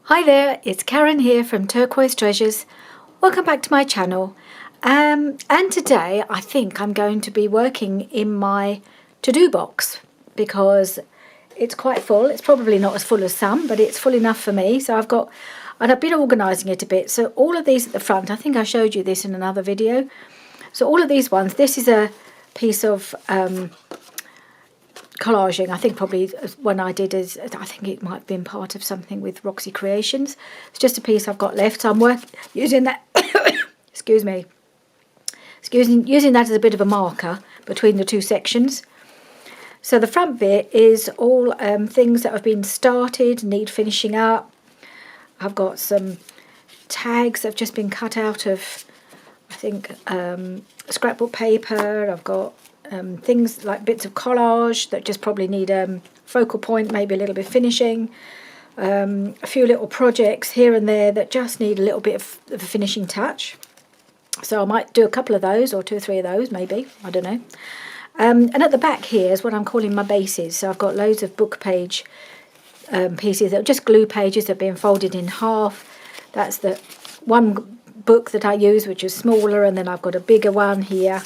Hi there, it's Karen here from Turquoise Treasures. Welcome back to my channel. And today I think I'm going to be working in my to-do box because it's quite full. It's probably not as full as some, but it's full enough for me. So I've been organising it a bit. So all of these at the front, I think I showed you this in another video. So all of these ones, this is a piece of collaging. I think probably one I did is, I think it might have been part of something with Roxy Creations. It's just a piece I've got left, so I'm using that using that as a bit of a marker between the two sections. So the front bit is all things that have been started, need finishing up. I've got some tags that have just been cut out of, I think, scrapbook paper. I've got things like bits of collage that just probably need focal point, maybe a little bit of finishing. A few little projects here and there that just need a little bit of a finishing touch. So I might do a couple of those, or 2 or 3 of those, maybe. I don't know. And at the back here is what I'm calling my bases. So I've got loads of book page pieces that are just glue pages that have been folded in half. That's the one book that I use, which is smaller, and then I've got a bigger one here.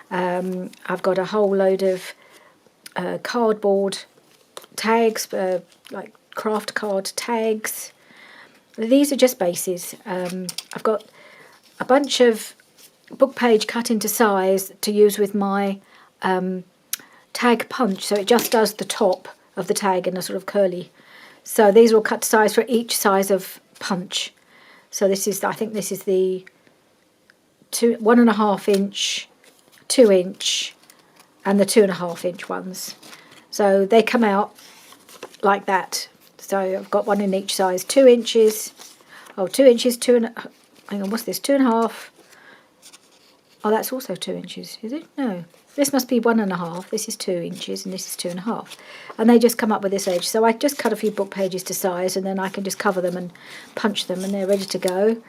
I've got a whole load of cardboard tags, like craft card tags. These are just bases. I've got a bunch of book page cut into size to use with my tag punch, so it just does the top of the tag in a sort of curly. So these are all cut to size for each size of punch. So this is, I think this is the 1.5 inch, 2 inch, and the 2.5 inch ones. So they come out like that. So I've got one in each size, 2 inches. Oh, 2 inches, hang on, what's this? 2.5. Oh, that's also 2 inches, is it? No, this must be 1.5. This is 2 inches, and this is 2.5. And they just come up with this edge. So I just cut a few book pages to size, and then I can just cover them and punch them, and they're ready to go.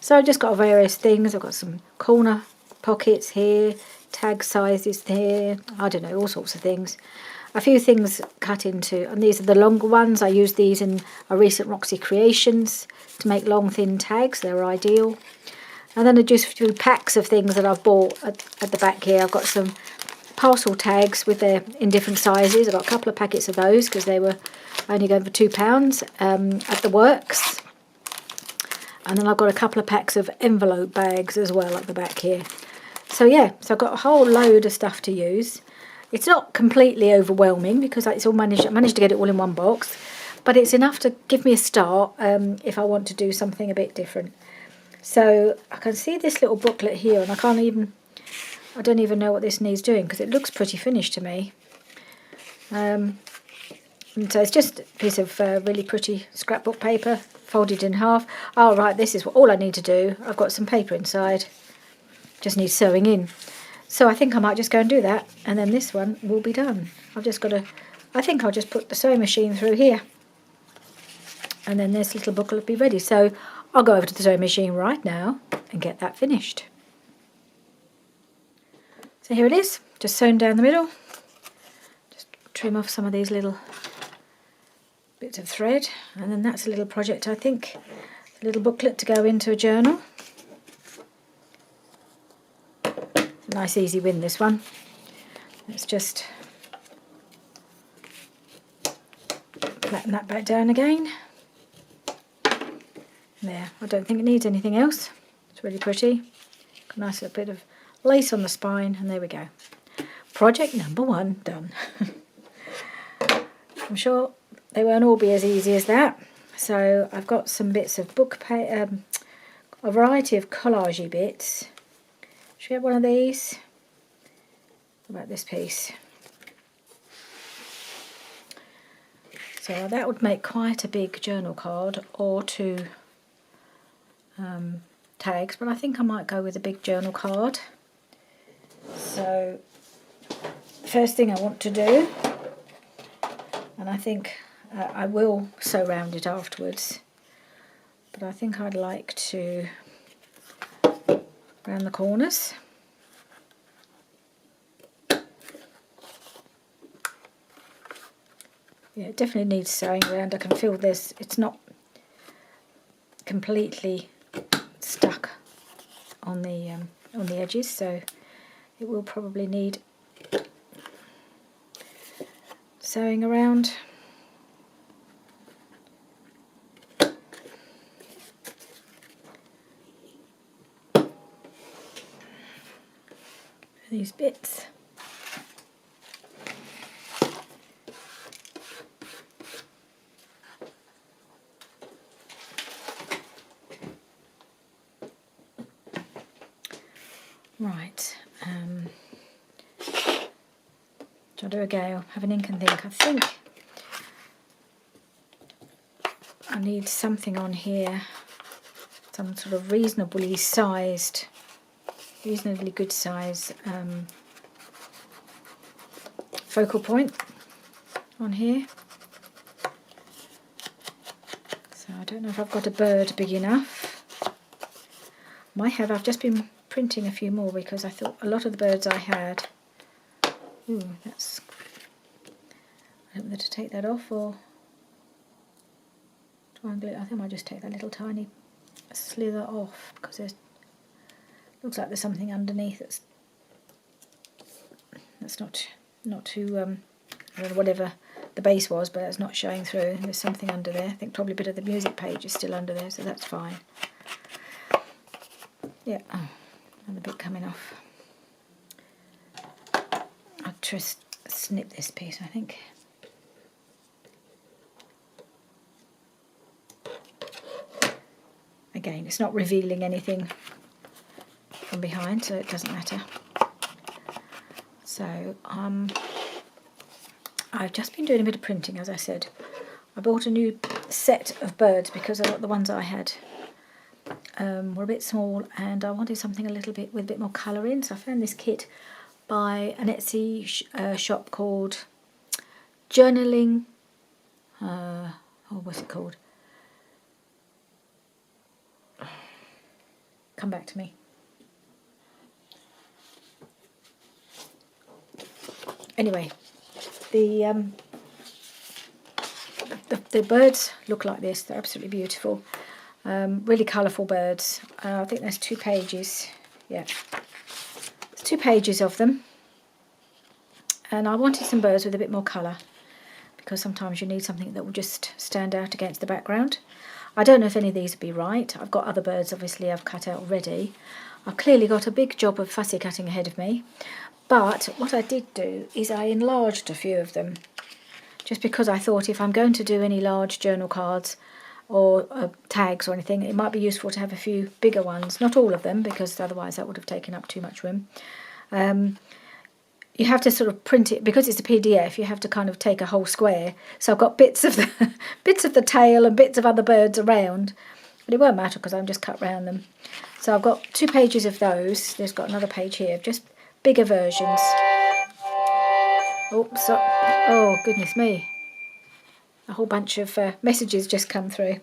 So I've just got various things. I've got some corner pockets here, tag sizes here, I don't know, all sorts of things. A few things cut into, and these are the longer ones. I use these in a recent Roxy Creations to make long thin tags. They're ideal. And then just a few packs of things that I've bought at the back here. I've got some parcel tags with their in different sizes. I've got a couple of packets of those because they were only going for £2 at the works. And then I've got a couple of packs of envelope bags as well at the back here. So yeah, so I've got a whole load of stuff to use. It's not completely overwhelming because I managed to get it all in one box, but it's enough to give me a start if I want to do something a bit different. So I can see this little booklet here, and I don't even know what this needs doing because it looks pretty finished to me. And so it's just a piece of really pretty scrapbook paper folded in half. Oh right, this is all I need to do. I've got some paper inside. Just need sewing in. So I think I might just go and do that, and then this one will be done. I think I'll just put the sewing machine through here, and then this little book will be ready. So I'll go over to the sewing machine right now and get that finished. So here it is, just sewn down the middle. Just trim off some of these little bits of thread, and then that's a little project, I think, a little booklet to go into a journal. Nice easy win, this one. Let's just flatten that back down again. There, I don't think it needs anything else. It's really pretty. Got a nice little bit of lace on the spine, and there we go. Project number 1 done. I'm sure they won't all be as easy as that. So I've got some bits of a variety of collagey bits. Should we have one of these? What about this piece? So that would make quite a big journal card, or 2 tags, but I think I might go with a big journal card. So the first thing I want to do, and I think I will sew round it afterwards, but I think I'd like to round the corners. Yeah, it definitely needs sewing around. I can feel this. It's not completely stuck on the edges, so it will probably need sewing around. These bits. Right, shall I do a go? Have an ink and think. I think I need something on here, some sort of reasonably good size focal point on here. So I don't know if I've got a bird big enough. Might have. I've just been printing a few more because I thought a lot of the birds I had. Ooh, that's. I don't know whether to take that off or try and glue it. I think I might just take that little tiny slither off because there's. Looks like there's something underneath that's not too I don't know, whatever the base was, but it's not showing through. There's something under there. I think probably a bit of the music page is still under there, so that's fine. Yeah, oh, another bit coming off. I'll just snip this piece, I think. Again, it's not revealing anything from behind, so it doesn't matter. So I've just been doing a bit of printing, as I said. I bought a new set of birds because the ones I had were a bit small, and I wanted something a little bit with a bit more colour in. So I found this kit by an Etsy shop called Journaling. What's it called? Come back to me. Anyway, the birds look like this. They're absolutely beautiful. Really colourful birds. I think there's 2 pages. Yeah, there's 2 pages of them. And I wanted some birds with a bit more colour because sometimes you need something that will just stand out against the background. I don't know if any of these would be right. I've got other birds, obviously, I've cut out already. I've clearly got a big job of fussy cutting ahead of me. But what I did do is I enlarged a few of them, just because I thought if I'm going to do any large journal cards or tags or anything, it might be useful to have a few bigger ones. Not all of them, because otherwise that would have taken up too much room. You have to sort of print it, because it's a PDF, you have to kind of take a whole square. So I've got bits of the tail and bits of other birds around, but it won't matter because I'm just cut round them. So I've got 2 pages of those. There's got another page here of just bigger versions. Oh, goodness me. A whole bunch of messages just come through.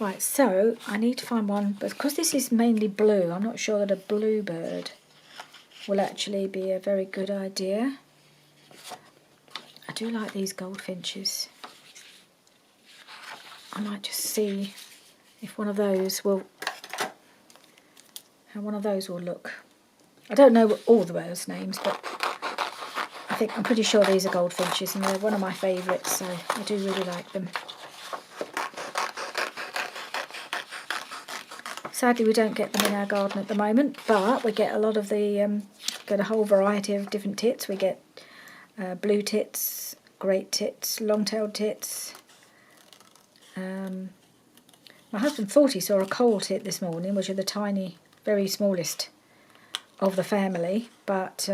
Right, so I need to find one, but because this is mainly blue, I'm not sure that a blue bird will actually be a very good idea. I do like these goldfinches. I might just see if how one of those will look. I don't know all the birds' names, but I'm pretty sure these are goldfinches, and they're one of my favourites, so I do really like them. Sadly, we don't get them in our garden at the moment, but we get a lot of get a whole variety of different tits. We get blue tits, great tits, long-tailed tits. My husband thought he saw a coal tit this morning, which are the tiny, very smallest of the family, but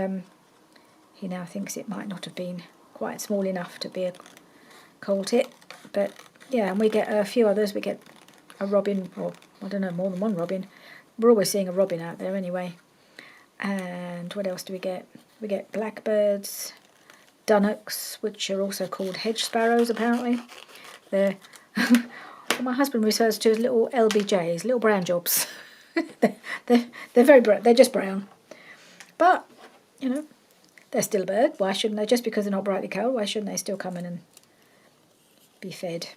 he now thinks it might not have been quite small enough to be a coal tit. But yeah, and we get a few others. We get a robin, or I don't know, more than one robin. We're always seeing a robin out there anyway. And what else do we get? We get blackbirds, dunnocks, which are also called hedge sparrows apparently. They're my husband refers to as little LBJs, little brown jobs. they're very brown. They're just brown, but you know, they're still a bird. Why shouldn't they? Just because they're not brightly coloured, why shouldn't they still come in and be fed.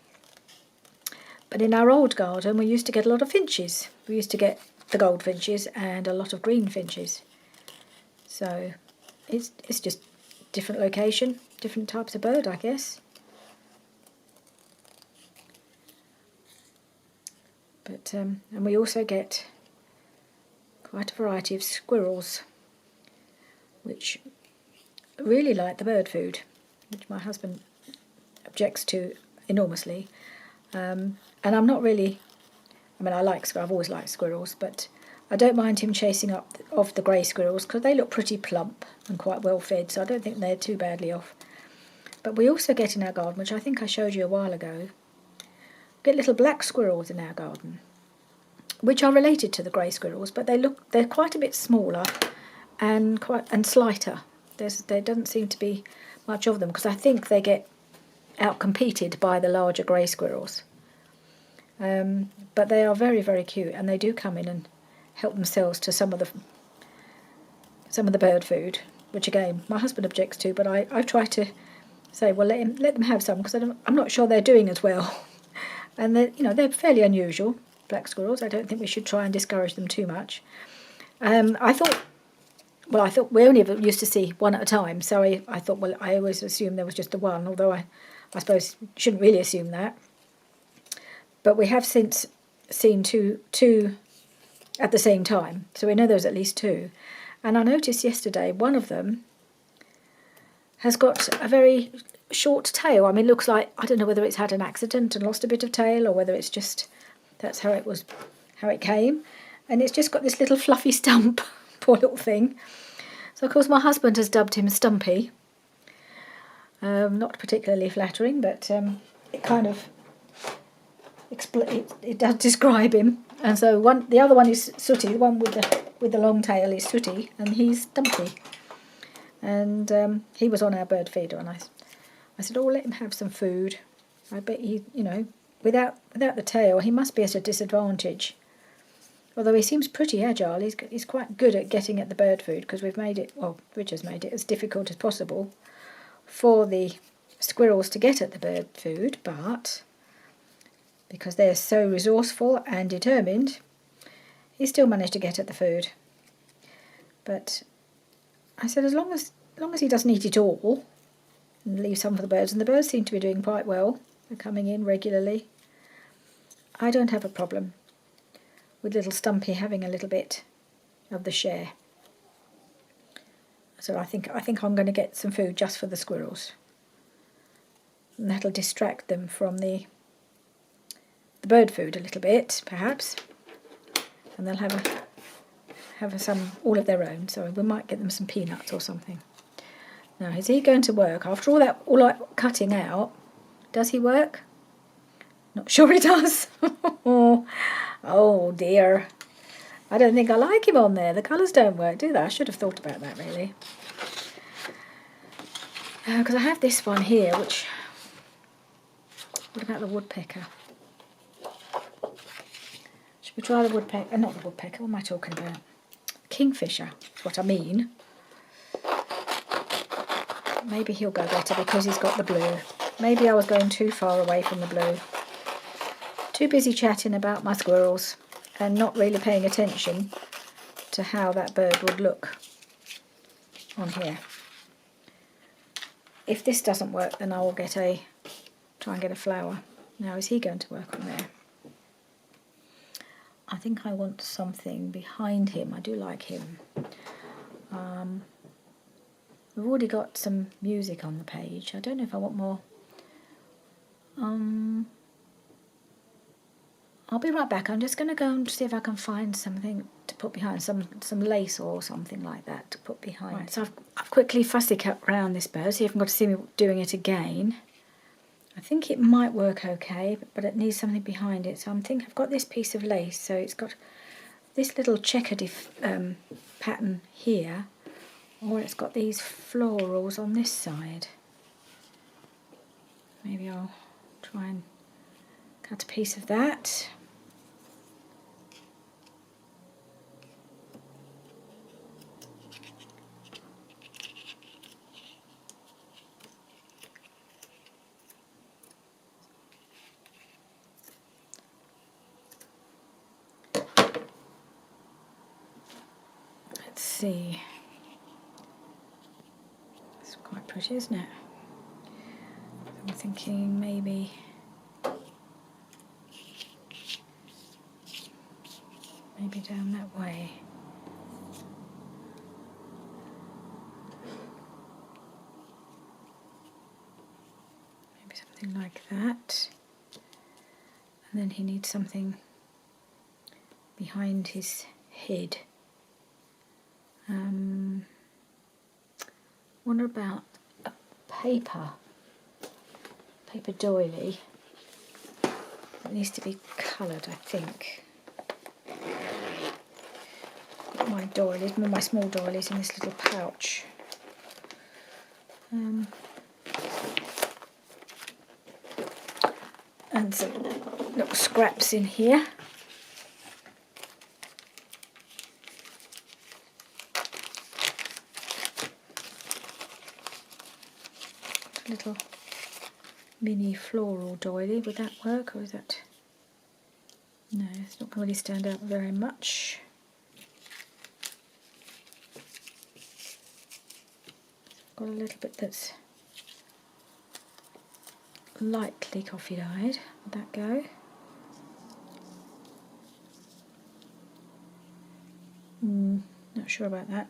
But in our old garden we used to get a lot of finches. We used to get the goldfinches and a lot of green finches. So it's just different location, different types of bird, I guess. But and we also get quite a variety of squirrels, which really like the bird food, which my husband objects to enormously. And I'm not really, I mean, I've always liked squirrels, but I don't mind him chasing up off the grey squirrels because they look pretty plump and quite well fed, so I don't think they're too badly off. But we also get in our garden, which I think I showed you a while ago, get little black squirrels in our garden, which are related to the grey squirrels, but they're quite a bit smaller and slighter. There doesn't seem to be much of them because I think they get outcompeted by the larger grey squirrels. But they are very, very cute, and they do come in and help themselves to some of the bird food, which again my husband objects to, but I've tried to say, well, let them have some, because I'm not sure they're doing as well. And they're fairly unusual, black squirrels. I don't think we should try and discourage them too much. I thought we only ever used to see one at a time, so I thought, well, I always assumed there was just the one, although I suppose shouldn't really assume that. But we have since seen two at the same time, so we know there's at least two. And I noticed yesterday one of them has got a very short tail. I mean, it looks like, I don't know whether it's had an accident and lost a bit of tail, or whether it's just that's how it came. And it's just got this little fluffy stump, poor little thing. So of course my husband has dubbed him Stumpy. Not particularly flattering, but it kind of it does describe him. And so the other one is Sooty. The one with the long tail is Sooty, and he's Stumpy. And he was on our bird feeder, and I said, oh, let him have some food. I bet he, without the tail, he must be at a disadvantage. Although he seems pretty agile, he's quite good at getting at the bird food, because Bridget's made it as difficult as possible for the squirrels to get at the bird food, but because they're so resourceful and determined, he still managed to get at the food. But I said, as long as he doesn't eat it all and leave some for the birds, and the birds seem to be doing quite well, they're coming in regularly, I don't have a problem with little Stumpy having a little bit of the share. So I think I'm going to get some food just for the squirrels, and that'll distract them from the bird food a little bit, perhaps, and they'll have some all of their own. So we might get them some peanuts or something. Now, is he going to work after all that cutting out? Does he work? Not sure he does. Oh dear. I don't think I like him on there. The colours don't work, do they? I should have thought about that, really. Because I have this one here, which... What about the woodpecker? Should we try the woodpecker? Not the woodpecker, what am I talking about? Kingfisher, is what I mean. Maybe he'll go better because he's got the blue. Maybe I was going too far away from the blue. Too busy chatting about my squirrels and not really paying attention to how that bird would look on here. If this doesn't work, then I will try and get a flower. Now, is he going to work on there? I think I want something behind him. I do like him. We've already got some music on the page. I don't know if I want more. I'll be right back. I'm just going to go and see if I can find something to put behind, some lace or something like that to put behind. Right, so I've quickly fussy cut round this bird, so you haven't got to see me doing it again. I think it might work okay, but it needs something behind it. So I've got this piece of lace, so it's got this little checkered pattern here, or it's got these florals on this side. Maybe I'll try and cut a piece of that. see. It's quite pretty, isn't it? I'm thinking maybe down that way. Maybe something like that. And then he needs something behind his head. What about a paper doily? It needs to be coloured, I think. Got my doilies, my small doilies in this little pouch. And some little scraps in here. A little mini floral doily. Would that work, or is that... No, it's not going to really stand out very much. Got a little bit that's lightly coffee dyed. Would that go? Not sure about that.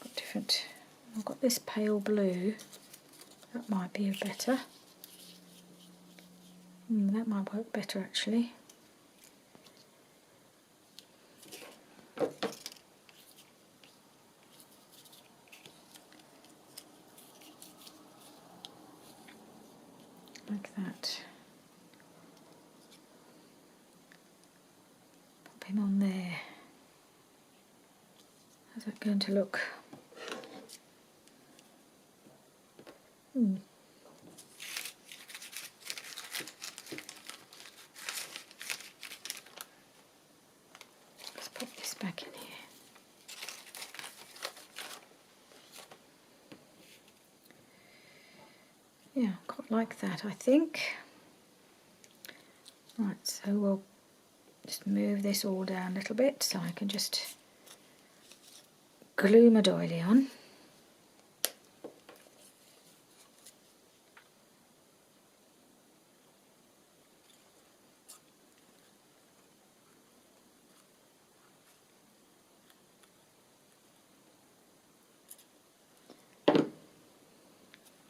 Got different. I've got this pale blue. That might be better. That might work better actually. Like that. Pop him on there. How's that going to look? Let's pop this back in here. Yeah, quite like that, I think. Right, so we'll just move this all down a little bit so I can just glue my doily on.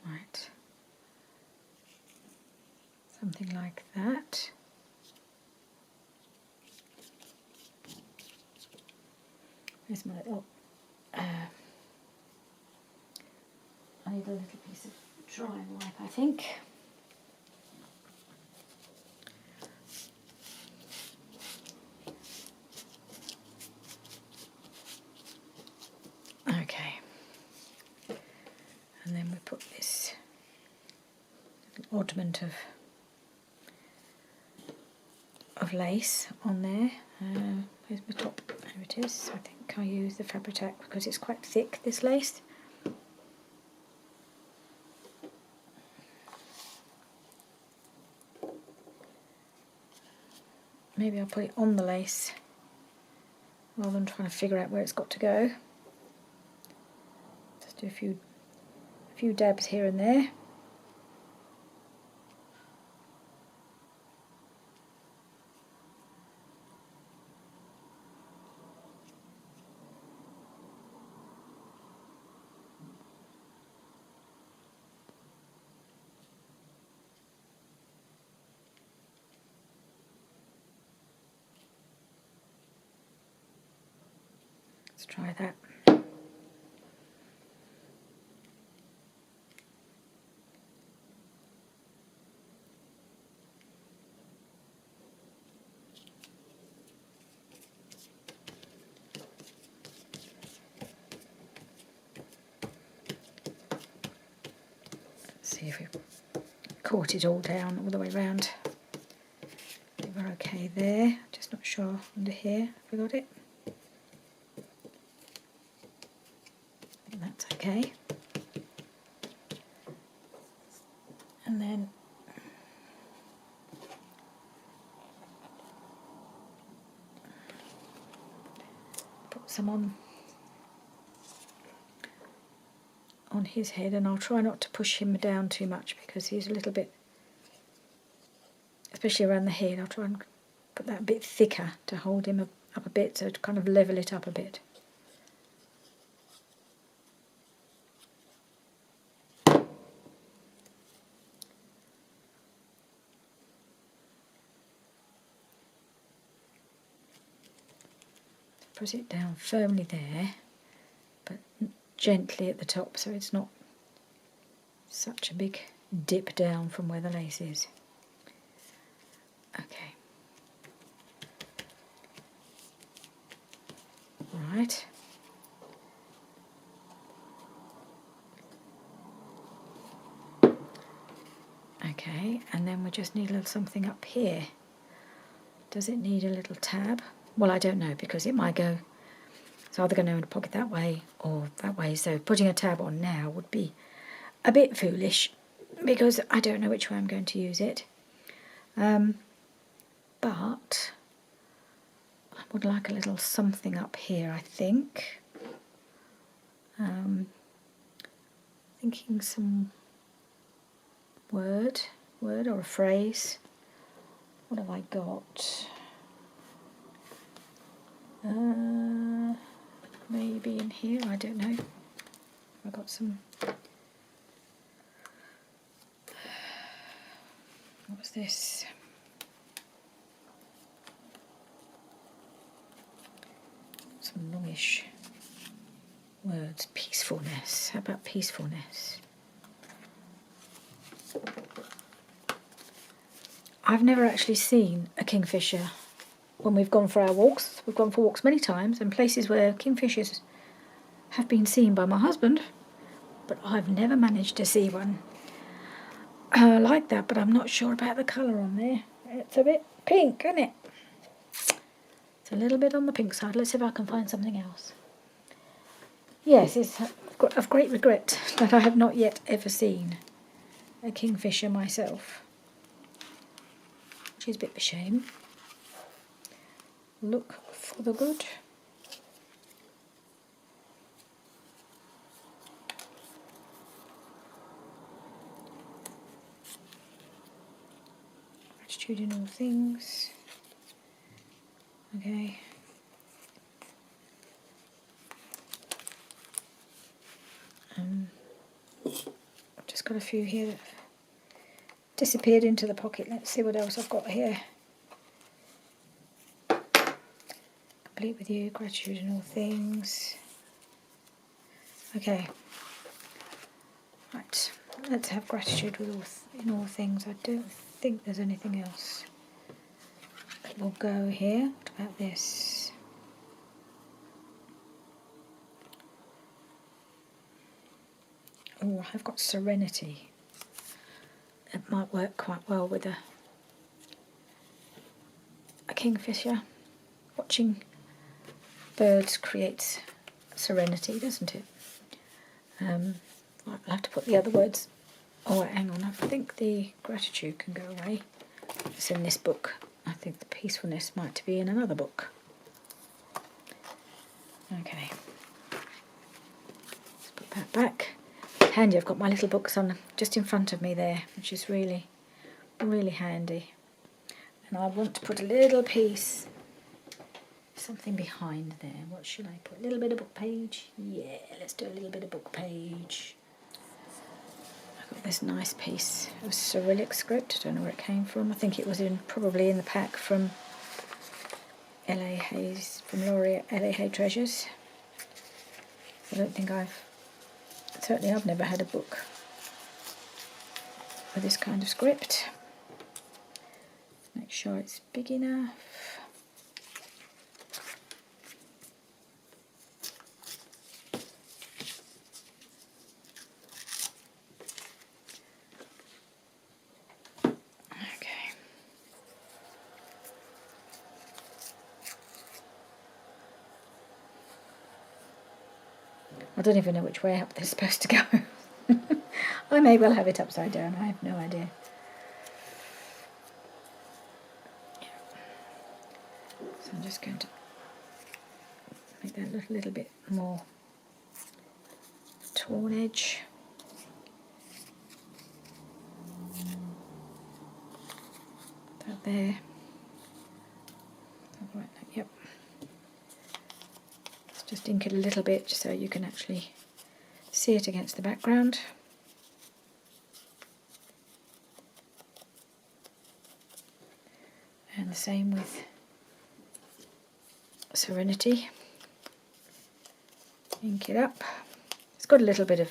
Right, something like that. Here's my little, I need a little piece of drying wipe, I think. Okay, and then we put this little oddment of lace on there. Where's my top? There it is. I think I use the Fabri-Tac because it's quite thick, this lace. Maybe I'll put it on the lace rather than trying to figure out where it's got to go. Just do a few dabs here and there. Let's try that. See if we've caught it all down all the way around. I think we're okay there. Just not sure under here if we got it. I think that's okay. And then put some on his head, and I'll try not to push him down too much because he's a little bit, especially around the head. I'll try and put that a bit thicker to hold him up a bit, so to kind of level it up a bit. Press it down firmly there, but gently at the top, so it's not such a big dip down from where the lace is. Okay. Right. Okay, and then we just need a little something up here. Does it need a little tab? Well, I don't know, because it might go, it's either going to go in a pocket that way or that way, so putting a tab on now would be a bit foolish because I don't know which way I'm going to use it. But I would like a little something up here, I think. Thinking some word or a phrase. What have I got? Maybe in here, I don't know. I've got some. What was this? Some longish words. Peacefulness. How about peacefulness? I've never actually seen a kingfisher when we've gone for our walks. We've gone for walks many times in places where kingfishers have been seen by my husband, but I've never managed to see one like that, but I'm not sure about the colour on there. It's a bit pink, isn't it? It's a little bit on the pink side. Let's see if I can find something else. Yes, it's of great regret that I have not yet ever seen a kingfisher myself, which is a bit of a shame. Look for the good. Gratitude in all things. Okay. I've just got a few here that have disappeared into the pocket. Let's see what else I've got here. Complete with you, gratitude in all things. Okay. Right. Let's have gratitude with in all things. I don't think there's anything else that will go here. What about this? Oh, I've got serenity. It might work quite well with a kingfisher. Watching birds creates serenity, doesn't it? I'll have to put the other words. Oh, hang on. I think the gratitude can go away. It's in this book. I think the peacefulness might be in another book. Okay. Let's put that back. Handy, I've got my little books on just in front of me there, which is really, really handy. And I want to put a little piece, something behind there. What should I put? A little bit of book page? Yeah, let's do a little bit of book page. I've got this nice piece of Cyrillic script. I don't know where it came from. I think it was probably in the pack from L.A. Hayes, from Laurie L.A. Hay Treasures. I don't think certainly I've never had a book with this kind of script. Make sure it's big enough. Okay. I don't even know which way up they're supposed to go. I may well have it upside down, I have no idea. So I'm just going to make that look a little bit more torn edge. That there. Right, yep. Let's just ink it a little bit so you can actually see it against the background. And the same with Serenity. Ink it up. It's got a little bit of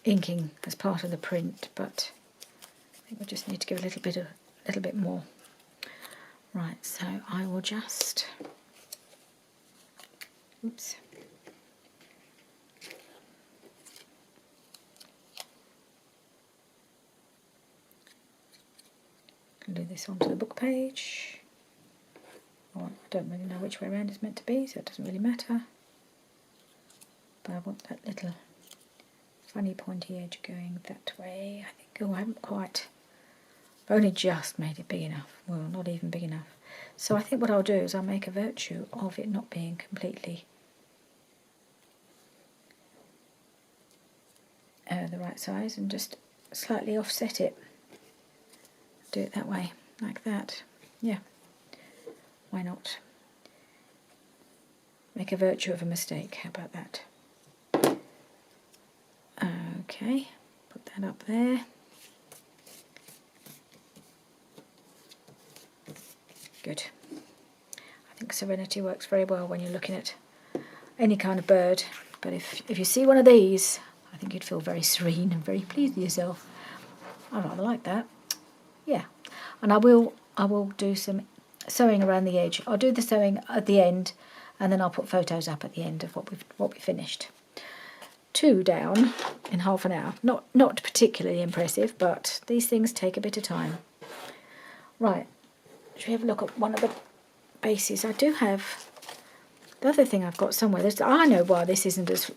inking as part of the print, but I think we just need to give a little bit more. Right, so I will just, oops, can do this onto the book page. Or I don't really know which way around it's meant to be, so it doesn't really matter. But I want that little funny pointy edge going that way. I think, oh, I haven't quite, I've only just made it big enough. Well, not even big enough. So I think what I'll do is I'll make a virtue of it not being completely the right size and just slightly offset it. Do it that way, like that. Yeah, why not? Make a virtue of a mistake, how about that? Okay, put that up there. Good. I think Serenity works very well when you're looking at any kind of bird, but if you see one of these, I think you'd feel very serene and very pleased with yourself. I rather like that. Yeah, and I will do some sewing around the edge. I'll do the sewing at the end, and then I'll put photos up at the end of what we finished. 2 down in half an hour. Not particularly impressive, but these things take a bit of time. Right. Should we have a look at one of the bases? I do have the other thing I've got somewhere. I know why this isn't as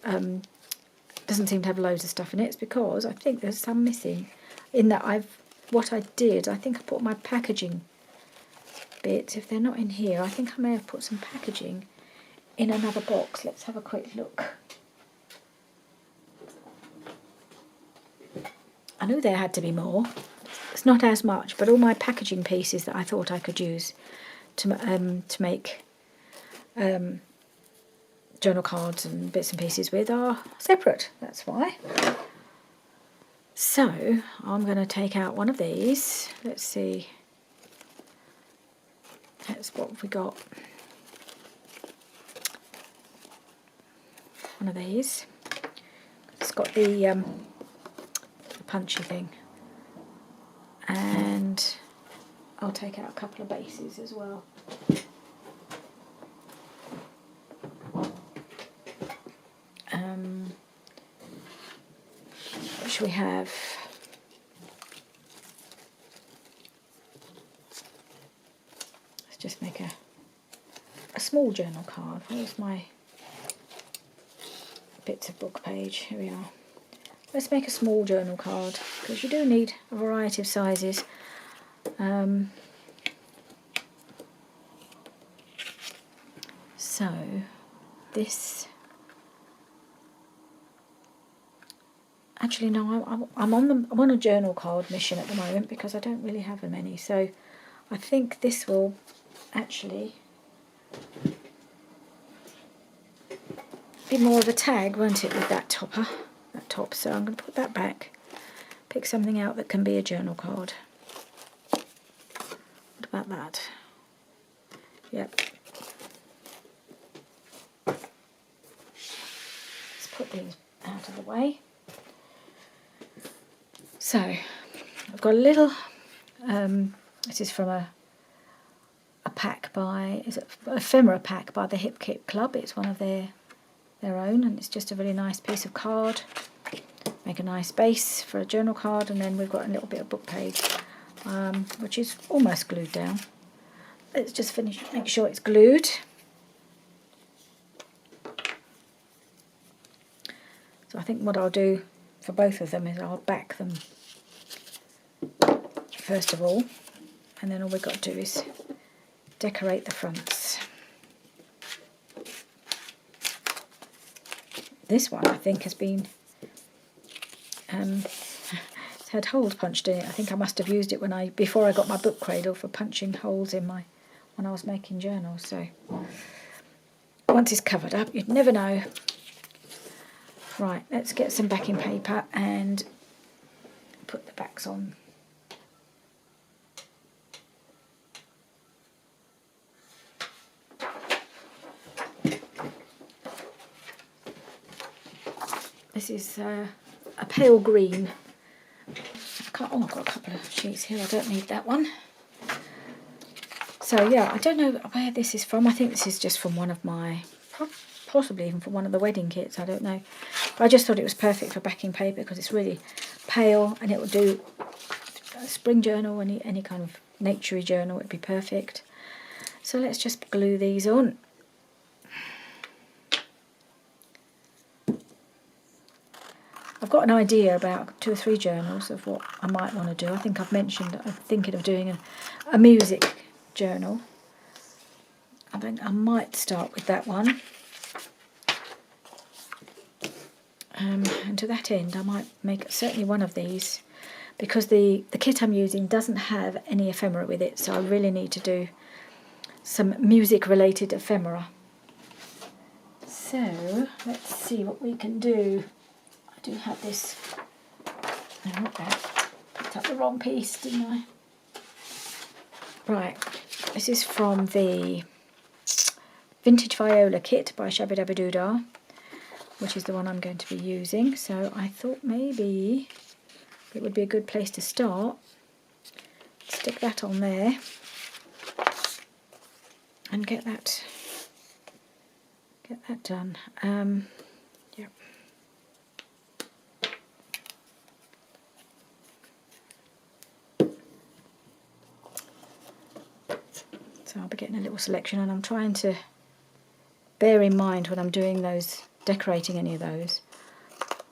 doesn't seem to have loads of stuff in it. It's because I think there's some missing. In that I think I put my packaging bits. If they're not in here, I think I may have put some packaging in another box. Let's have a quick look. I knew there had to be more. It's not as much, but all my packaging pieces that I thought I could use to make journal cards and bits and pieces with are separate. That's why. So I'm going to take out one of these. Let's see. That's what we got. One of these. It's got the punchy thing. And I'll take out a couple of bases as well. Which we have. Let's just make a small journal card. Where's my bits of book page? Here we are. Let's make a small journal card because you do need a variety of sizes. So this, actually no, I'm on a journal card mission at the moment because I don't really have many. So I think this will actually be more of a tag, won't it, with that top, so I'm going to put that back, pick something out that can be a journal card. What about that? Yep. Let's put these out of the way. So, I've got a little, this is from a pack by, is it ephemera pack by the Hip Kip Club. It's one of their own, and it's just a really nice piece of card. Make a nice base for a journal card, and then we've got a little bit of book page, which is almost glued down. Let's just make sure it's glued. So I think what I'll do for both of them is I'll back them first of all, and then all we've got to do is decorate the fronts. This one I think has been it's had holes punched in it. I think I must have used it before I got my book cradle for punching holes in when I was making journals. So once it's covered up, you'd never know. Right, let's get some backing paper and put the backs on. This is a pale green. I've got a couple of sheets here. I don't need that one. So yeah, I don't know where this is from. I think this is just from one of my, possibly even from one of the wedding kits. I don't know. But I just thought it was perfect for backing paper because it's really pale and it would do a spring journal, any kind of naturey journal would be perfect. So let's just glue these on. I've got an idea about 2 or 3 journals of what I might want to do. I think I've mentioned I'm thinking of doing a music journal. I think I might start with that one. And to that end, I might make certainly one of these because the kit I'm using doesn't have any ephemera with it, so I really need to do some music-related ephemera. So let's see what we can do. I do have this. No, not that. Picked up the wrong piece, didn't I? Right, this is from the Vintage Viola kit by Shabba Dabba Doodah, which is the one I'm going to be using. So I thought maybe it would be a good place to start. Stick that on there and get that done. Yeah. So I'll be getting a little selection, and I'm trying to bear in mind when I'm doing those, decorating any of those,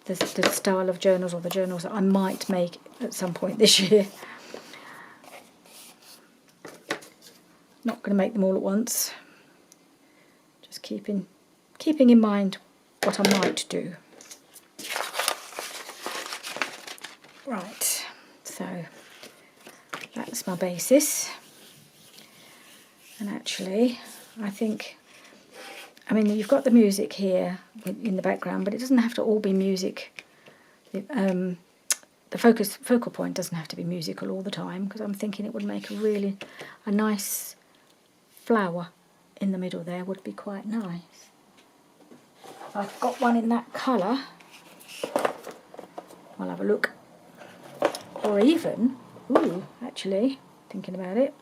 the style of journals or the journals that I might make at some point this year. Not going to make them all at once. Just keeping in mind what I might do. Right, so that's my basis. And actually, I mean, you've got the music here in the background, but it doesn't have to all be music. The focal point doesn't have to be musical all the time, because I'm thinking it would make a nice flower in the middle there, would be quite nice. I've got one in that colour. I'll have a look. Or even, actually, thinking about it,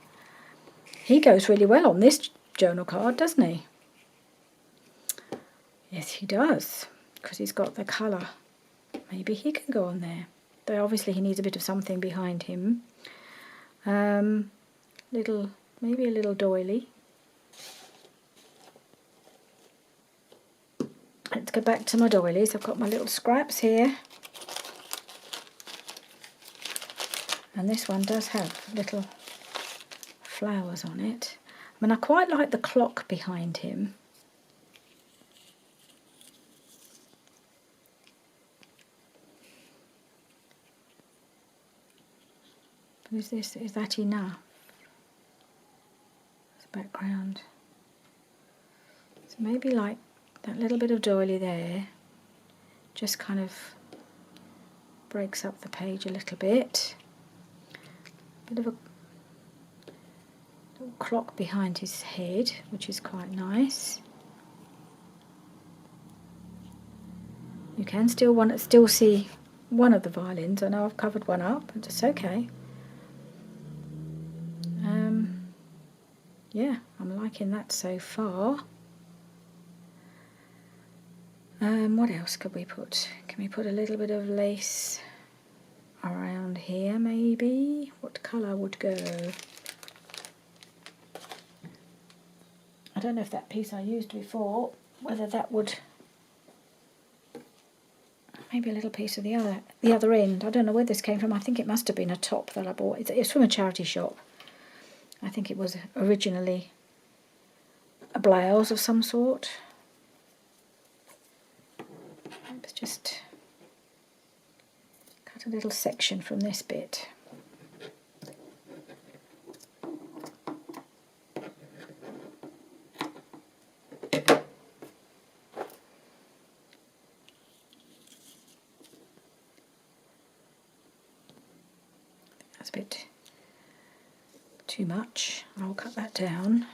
he goes really well on this journal card, doesn't he? Yes, he does, because he's got the colour. Maybe he can go on there. Though obviously he needs a bit of something behind him. Maybe a little doily. Let's go back to my doilies. I've got my little scraps here. And this one does have little flowers on it. I mean, I quite like the clock behind him. But is that enough as a background? So maybe like that little bit of doily there just kind of breaks up the page a little bit. Bit of a little clock behind his head, which is quite nice. You can still see one of the violins. I know I've covered one up, but it's okay. Yeah, I'm liking that so far. What else could we put? Can we put a little bit of lace around here maybe? What colour would go? I don't know if that piece I used before, whether that would... Maybe a little piece of the other end. I don't know where this came from. I think it must have been a top that I bought. It's from a charity shop. I think it was originally a blouse of some sort. let's just cut a little section from this bit. That's a bit too much. I'll cut that down.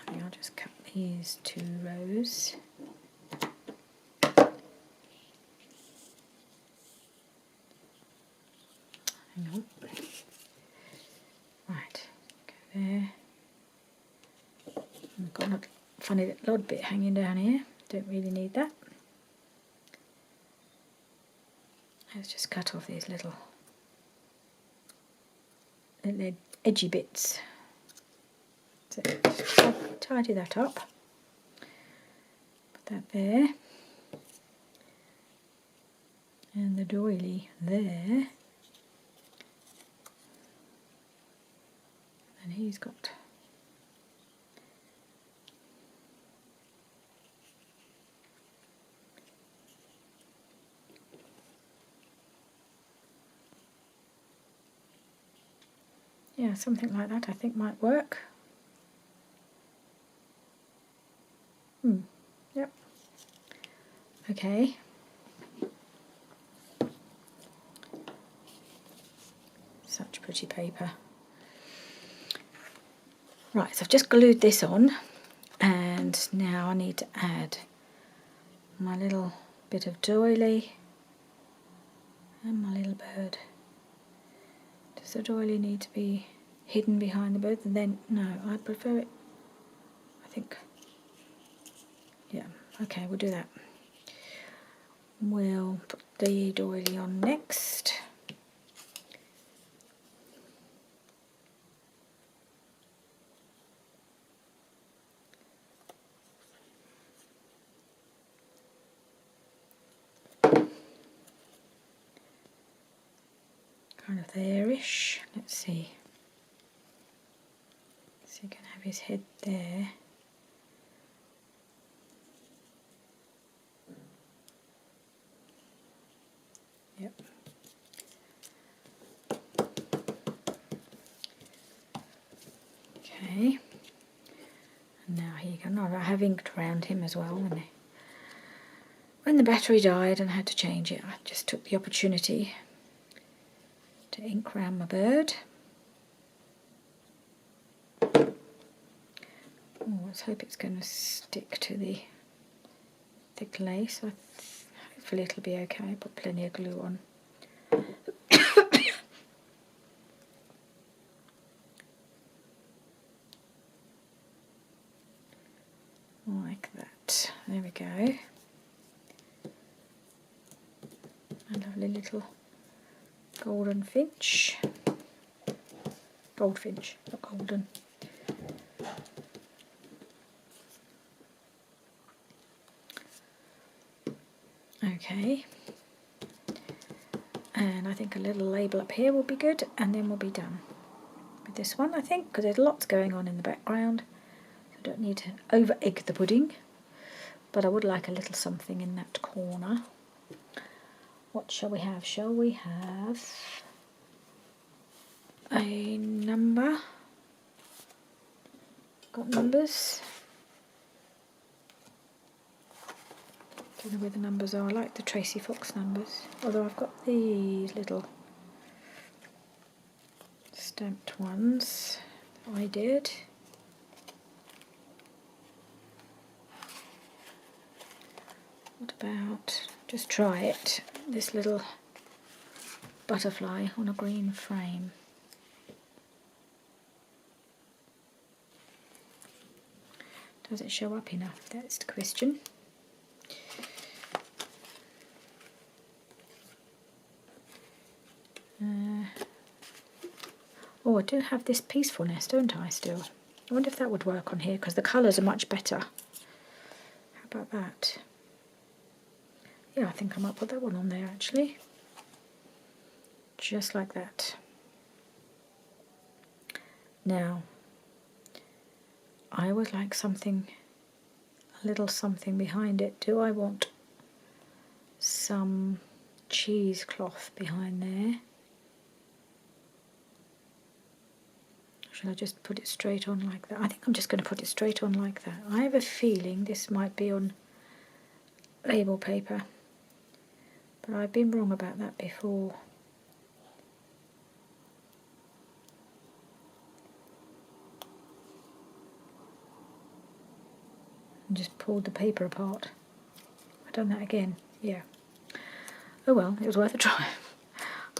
I think I'll just cut these 2 rows. Hang on. Right, go there. I've got a funny little odd bit hanging down here. Don't really need that. Let's just cut off these little edgy bits. So just tidy that up. Put that there. And the doily there. And he's got yeah, something like that I think might work. Yep. Okay. Such pretty paper. Right, so I've just glued this on, and now I need to add my little bit of doily and my little bird. Does the doily need to be hidden behind the bird? And then, no, I prefer it, I think, yeah, okay, we'll do that. We'll put the doily on next. Kind of there-ish. Let's see. So you can have his head there. Yep. Okay. And now here you go. No, I have inked around him as well. When the battery died and I had to change it, I just took the opportunity to ink around my bird. Oh, let's hope it's going to stick to the thick lace. Hopefully it'll be okay. Put plenty of glue on. Like that. There we go. A lovely little golden finch. Goldfinch, not golden. Okay. And I think a little label up here will be good, and then we'll be done with this one, I think, because there's lots going on in the background. I don't need to over egg the pudding, but I would like a little something in that corner. What shall we have? Shall we have a number? Got numbers? Don't know where the numbers are. I like the Tracy Fox numbers, although I've got these little stamped ones that I did. What about, just try it, this little butterfly on a green frame. Does it show up enough? That's the question. Oh, I do have this peacefulness, don't I, still? I wonder if that would work on here, because the colours are much better. How about that? Yeah, I think I might put that one on there, actually. just like that. Now, I would like something, a little something behind it. Do I want some cheesecloth behind there? Shall I just put it straight on like that? I think I'm just going to put it straight on like that. I have a feeling this might be on label paper, but I've been wrong about that before. And just pulled the paper apart. I've done that again, yeah. Oh well, it was worth a try.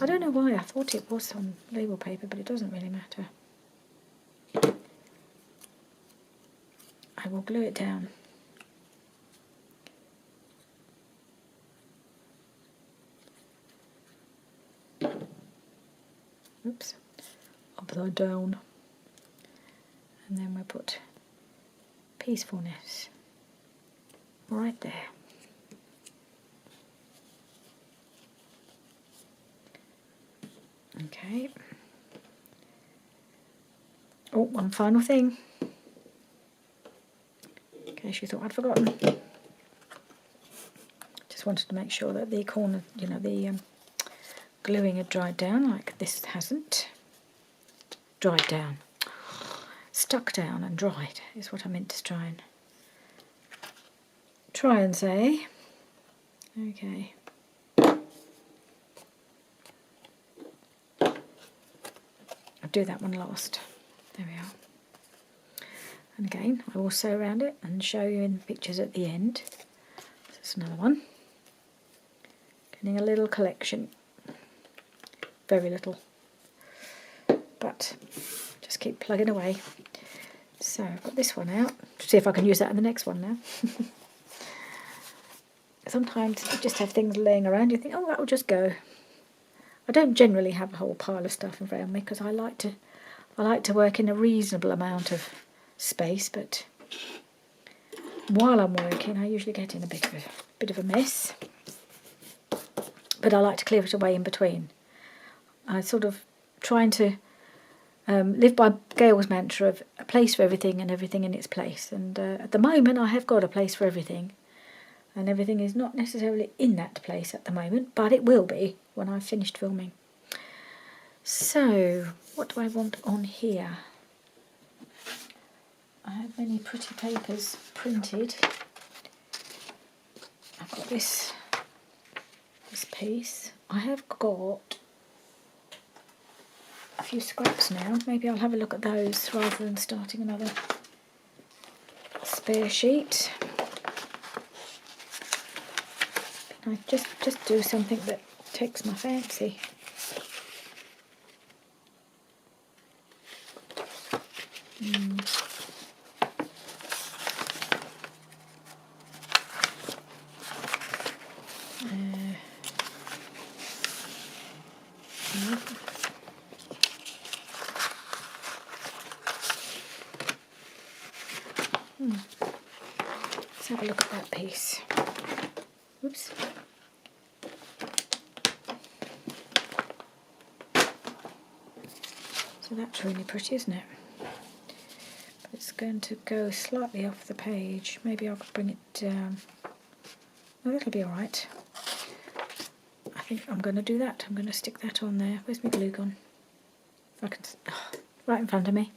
I don't know why I thought it was on label paper, but it doesn't really matter. I will glue it down. Oops, upside down. And then we'll put peacefulness right there. Okay. Oh, one final thing. In case you thought I'd forgotten. Just wanted to make sure that the corner, you know, the gluing had dried down, like this hasn't. Dried down. Stuck down and dried is what I meant to try and say. Okay. I'll do that one last. There we are. And again, I will sew around it and show you in pictures at the end. This is another one. Getting a little collection. Very little. But just keep plugging away. So I've got this one out. See if I can use that in the next one now. Sometimes you just have things laying around, you think, oh, that will just go. I don't generally have a whole pile of stuff around me because I like to work in a reasonable amount of space, but while I'm working I usually get in a bit of a mess. But I like to clear it away in between. I sort of trying to live by Gail's mantra of a place for everything and everything in its place. And at the moment I have got a place for everything. And everything is not necessarily in that place at the moment, but it will be when I've finished filming. So, what do I want on here? I have many pretty papers printed. I've got this piece. I have got a few scraps now. Maybe I'll have a look at those rather than starting another spare sheet. I just do something that takes my fancy. Let's have a look at that piece. Oops. So that's really pretty, isn't it? But it's going to go slightly off the page. Maybe I'll bring it down. Oh, that'll be alright. I think I'm going to do that. I'm going to stick that on there. Where's my glue gone? If I can, right in front of me.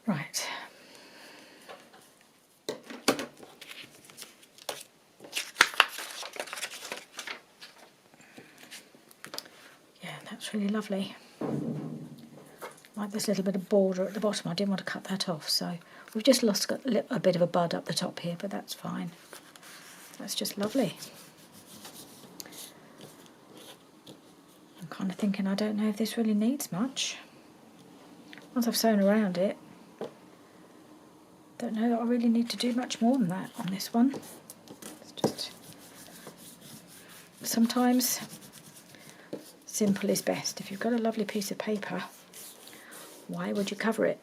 Right. Yeah, that's really lovely. Like this little bit of border at the bottom. I didn't want to cut that off, so we've just lost a bit of a bud up the top here, but that's fine. That's just lovely. I'm kind of thinking I don't know if this really needs much. Once I've sewn around it, don't know that I really need to do much more than that on this one. It's just sometimes simple is best. If you've got a lovely piece of paper, why would you cover it?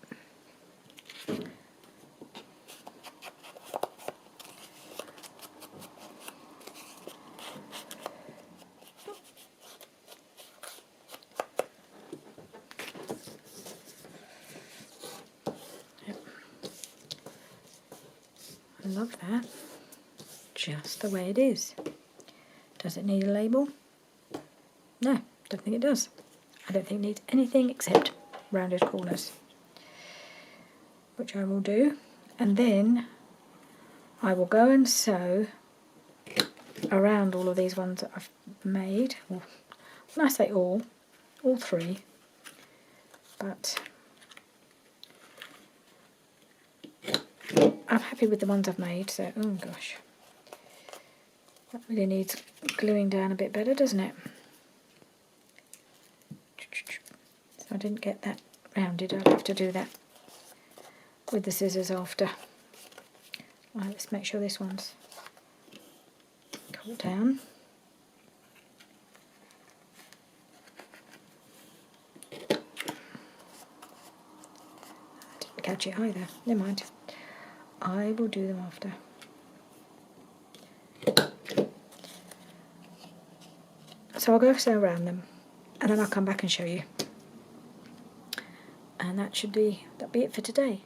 love that. Just the way it is. Does it need a label? No, don't think it does. I don't think it needs anything except rounded corners, which I will do. And then I will go and sew around all of these ones that I've made. Well, when I say all three, but I'm happy with the ones I've made, so, oh gosh. That really needs gluing down a bit better, doesn't it? So I didn't get that rounded. I'll have to do that with the scissors after. Right, let's make sure this one's cut down. Didn't catch it either. Never mind. I will do them after. So I'll go sew around them, and then I'll come back and show you. And that'll be it for today.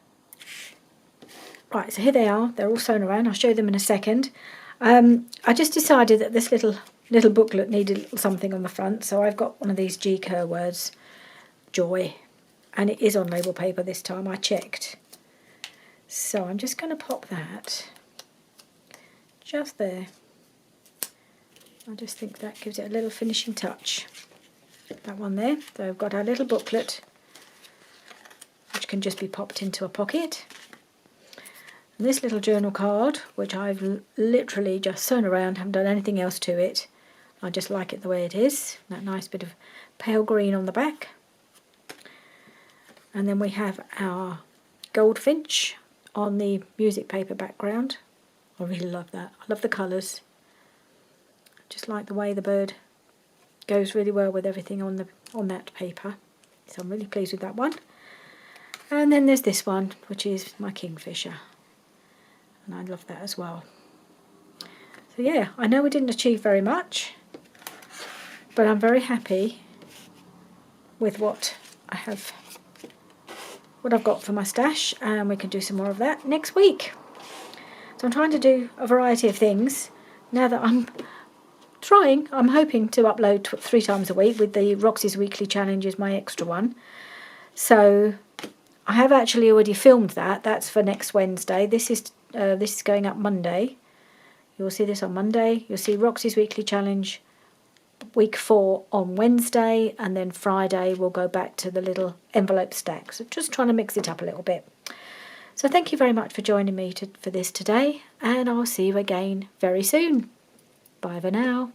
Right, so here they are. They're all sewn around. I'll show them in a second. I just decided that this little booklet needed something on the front, so I've got one of these G. Kerr words, joy, and it is on label paper this time. I checked. So I'm just going to pop that just there. I just think that gives it a little finishing touch. That one there. So I've got our little booklet, which can just be popped into a pocket. And this little journal card, which I've literally just sewn around, haven't done anything else to it. I just like it the way it is. That nice bit of pale green on the back. And then we have our goldfinch on the music paper background. I really love that. I love the colours. Just like the way the bird goes really well with everything on that paper. So I'm really pleased with that one. And then there's this one, which is my kingfisher. And I love that as well. So yeah, I know we didn't achieve very much, but I'm very happy with what I've got for my stash, and we can do some more of that next week. So I'm trying to do a variety of things now that I'm hoping to upload 3 times a week, with the Roxy's Weekly Challenge is my extra one. So I have actually already filmed that. That's for next Wednesday. This is going up Monday. You'll see this on Monday. You'll see Roxy's Weekly Challenge week 4 on Wednesday, and then Friday we'll go back to the little envelope stack. So just trying to mix it up a little bit. So thank you very much for joining me for this today, and I'll see you again very soon. Bye for now.